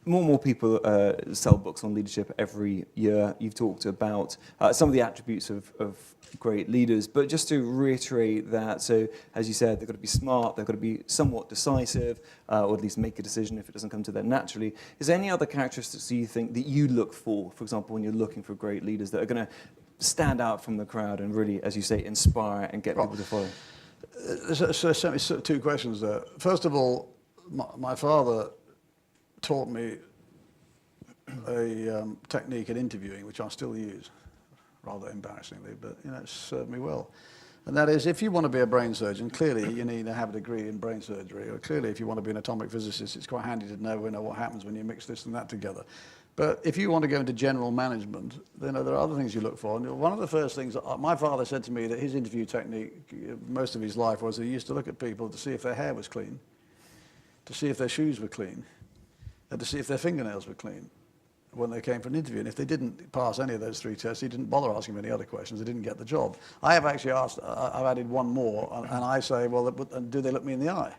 more and more people sell books on leadership every year. You've talked about some of the attributes of great leaders, but just to reiterate that, so as you said, they've got to be smart, they've got to be somewhat decisive, or at least make a decision if it doesn't come to them naturally. Is there any other characteristics do you think that you look for example, when you're looking for great leaders that are going to stand out from the crowd and really, as you say, inspire and get people to follow? So two questions there. First of all, my father taught me a technique in interviewing, which I still use, rather embarrassingly, but it's served me well. And that is, if you want to be a brain surgeon, clearly you need to have a degree in brain surgery, or clearly if you want to be an atomic physicist, it's quite handy to know what happens when you mix this and that together. But if you want to go into general management, then there are other things you look for. And one of the first things, my father said to me that his interview technique most of his life was he used to look at people to see if their hair was clean, to see if their shoes were clean, and to see if their fingernails were clean when they came for an interview. And if they didn't pass any of those three tests, he didn't bother asking them any other questions. They didn't get the job. I have actually asked, I've added one more, and I say, well, do they look me in the eye?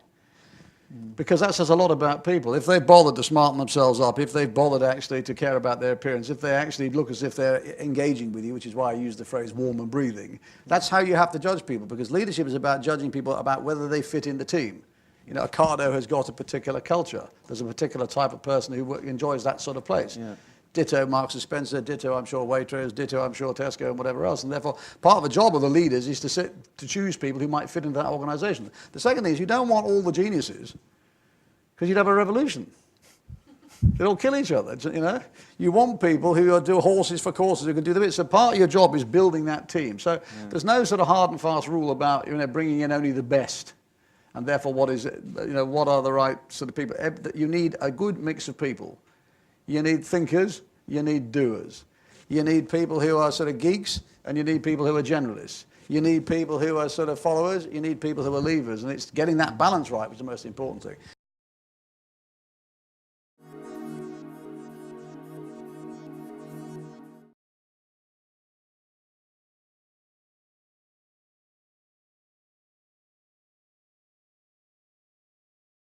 Because that says a lot about people. If they've bothered to smarten themselves up, if they've bothered actually to care about their appearance, if they actually look as if they're engaging with you, which is why I use the phrase warm and breathing, that's how you have to judge people, because leadership is about judging people about whether they fit in the team. Ocado has got a particular culture. There's a particular type of person who enjoys that sort of place. Yeah. Ditto Marks and Spencer, ditto I'm sure Waitrose, ditto I'm sure Tesco and whatever else. And therefore, part of the job of the leaders is to choose people who might fit into that organisation. The second thing is you don't want all the geniuses, because you'd have a revolution. They'd all kill each other, You want people who do horses for courses, who can do the bits. So part of your job is building that team. So there's no sort of hard and fast rule about bringing in only the best. And therefore, what are the right sort of people? You need a good mix of people. You need thinkers, you need doers. You need people who are sort of geeks, and you need people who are generalists. You need people who are sort of followers, you need people who are leavers, and it's getting that balance right, which is the most important thing.